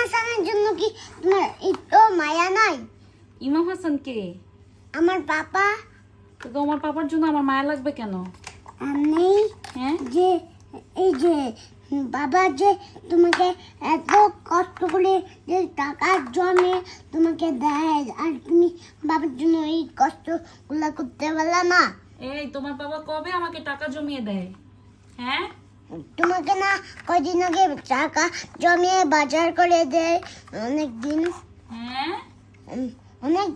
হাসানের জন্য কি তোমার একটু মায়া নাই? ইমাম হাসান কে? আমার পাপা। তো তোমার পাপার জন্য আমার মায়া লাগবে কেন? আমি হ্যাঁ, যে এই যে বাবা যে তোমাকে এত কষ্ট করে যে টাকা জমে তোমাকে দেয়, আর তুমি বাবার জন্য এই কষ্টগুলো করতে পারলা না। এই তোমার বাবা কবে আমাকে টাকা জমিয়ে দেয়? হ্যাঁ, তোমাকে না কয়দিন আগে টাকা জমিয়ে বাজার করে দেয়, অনেক দিন হ্যাঁ, অনেক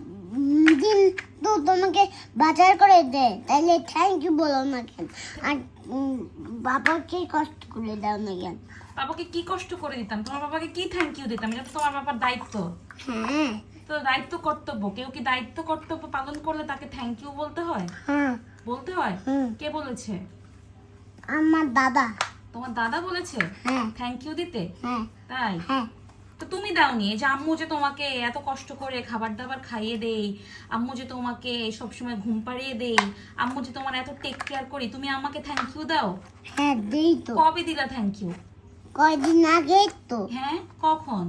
দিন তো তোমাকে বাজার করে দেয়, তাইলে থ্যাংক ইউ বলো না কেন? আর বাবাকে কষ্ট করে দাও না কেন? বাবাকে কি কষ্ট করে দিতাম? তোমার বাবাকে কি থ্যাংক ইউ দিতাম? এটা তো তোমার বাবার দায়িত্ব। হ্যাঁ তো দায়িত্ব কর্তব্য, কেউ কি দায়িত্ব কর্তব্য পালন করলে তাকে থ্যাংক ইউ বলতে হয়? হ্যাঁ বলতে হয়? হুম। কে বলেছে? আমার দাদা। তোমার দাদা বলেছে হ্যাঁ থ্যাংক ইউ দিতে? হ্যাঁ তাই? হ্যাঁ তো তুমি দাওনি? এই যে আম্মু যে তোমাকে এত কষ্ট করে খাবার দাবার খাইয়ে দেই, আম্মু যে তোমাকে সবসময় ঘুম পাড়িয়ে দেই, আম্মু যে তোমার এত টেক কেয়ার করি, তুমি আমাকে থ্যাংক ইউ দাও? হ্যাঁ দেই তো। কবে দিলা থ্যাংক ইউ? কয়দিন আগে তো। হ্যাঁ, কখন?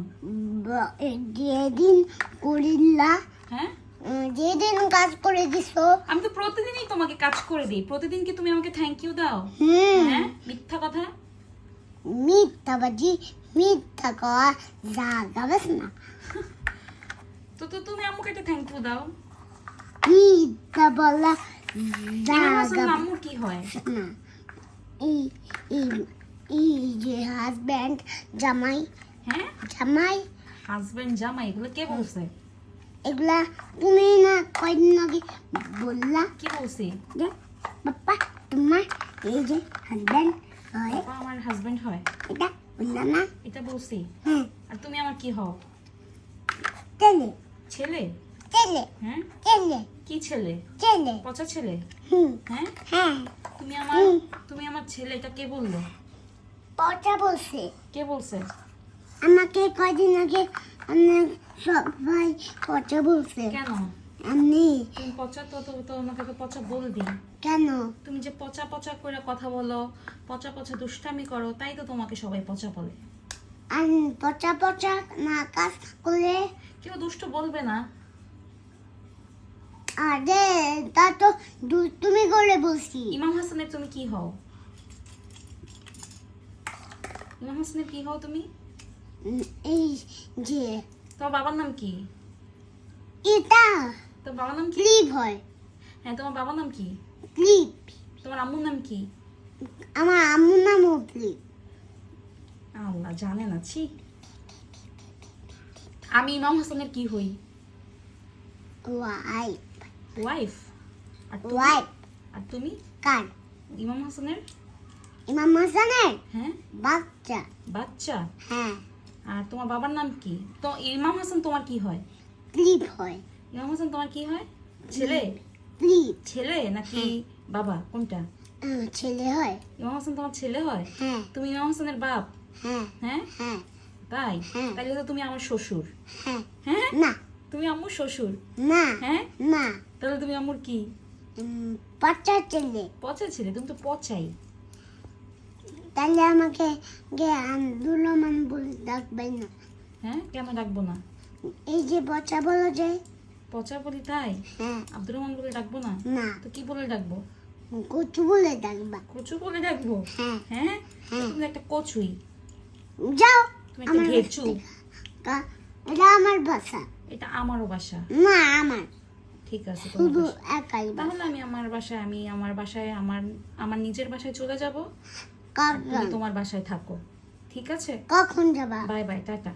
যেদিন করিলা, হ্যাঁ, যেদিন কাজ করে দিছো। আমি তো প্রতিদিনই তোমাকে কাজ করে দিই, প্রতিদিন কি তুমি আমাকে থ্যাংক ইউ দাও? হ্যাঁ, মিথ্যা কথা। মিথ্যাবাজি, মিথ্যা কওয়া জাগাবেস না। তো তো তুমি আম্মুকে একটা থ্যাংক ইউ দাও। মিথ্যা বলা ইমাম হাসান জাগাবেস আম্মুর কি হয়? না। এই এই এই যে হাজব্যান্ড, জামাই, হ্যাঁ, জামাই, হাজবেন্ড জামাই এগুলো কে বলছে? এগুলা তুমি না কয়দিন আগে বললা কি বলছি? যে বাপ্পা তোমার এই যে হাজব্যান্ড হয়, বাবা আমার হাজবেন্ড হয়, এটা বললা না? এটা বলছি। হ্যাঁ আর তুমি আমার কি হও? ছেলে ছেলে? ছেলে হ্যাঁ, ছেলে কি ছেলে? ছেলে। পচা ছেলে? হুম হ্যাঁ, হ্যাঁ তুমি আমার ছেলে, এটা কে বললো? পচা বলছে কে বলছে? আমাকে কয়দিন আগে অনেক সবাই পচা বলছে। কেন? আমি তুমি পচা তো আমাকে তো পচা বলবি। কেন? তুমি যে পচা পচা করে কথা বলো, পচা পচা দুষ্টামি করো, তাই তো তোমাকে সবাই পচা বলে। আর পচা পচা না কাজ করলে কেউ দুষ্ট বলবে না। আরে তা তো তুমি করে বলছি। ইমাম হাসানের তুমি কি হও? ইমাম হাসানের কি হও তুমি? এই যে তোমার বাবার নাম কি? এটা তোমার বাবার নাম কি? ক্লিপ হয়, হ্যাঁ, তোমার বাবার নাম কি? ক্লিপ। তোমার আম্মুর নাম কি? আমার আম্মুর নামও ক্লিপ। আল্লাহ জানে না, ছি। আমি ইমাম হাসানের কি হই? ওয়াইফ। ওয়াইফ? আর তুমি? ওয়াইফ আর তুমি? কার? ইমাম হাসানের? ইমাম হাসানের হ্যাঁ, বাচ্চা। বাচ্চা। হ্যাঁ আর তোমার বাবার নাম কি? তো ইমাম হাসান তোমার কি হয়? ক্লিপ হয়। ইমাম হাসান তোমার কি হয়? ছেলে? ক্লিপ ছেলে নাকি বাবা, কোনটা? ছেলে হয়। ইমাম হাসান তোমার ছেলে হয়? হ্যাঁ তুমি ইমাম হাসানের বাপ? হ্যাঁ হ্যাঁ, হ্যাঁ তাই? হ্যাঁ। তাইলে তো তুমি আমার শ্বশুর। হ্যাঁ হ্যাঁ, না তুমি আম্মুর শ্বশুর। না হ্যাঁ, না তাহলে তুমি আম্মুর কি? বাচ্চা ছেলে। পচা ছেলে? তুমি তো পচাই। তাহলে আমাকে আব্দুর রহমান বলে ডাকবেন না? হ্যাঁ, কেন ডাকবো না? এই যে বাচ্চা বলো যে। পচা বলি তাই? হ্যাঁ আব্দুর রহমান বলে ডাকবো না? না তো কি বলে ডাকবো? কচু বলে ডাকবা। কচু বলে ডাকবো? হ্যাঁ হ্যাঁ, হ্যাঁ। তুমি একটা কচুই। যাও তুমি একটা ঘেচু। এটা আমার বাসা। এটা আমারও বাসা। না আমার ঠিক আছে, তোমার শুধু বাসা। একাই বাসা। তাহলে আমি আমার বাসায় আমার নিজের বাসায় চলে যাব। কখন? তুমি তোমার বাসায় থাকো, ঠিক আছে? কখন যাবা? Bye bye, tata.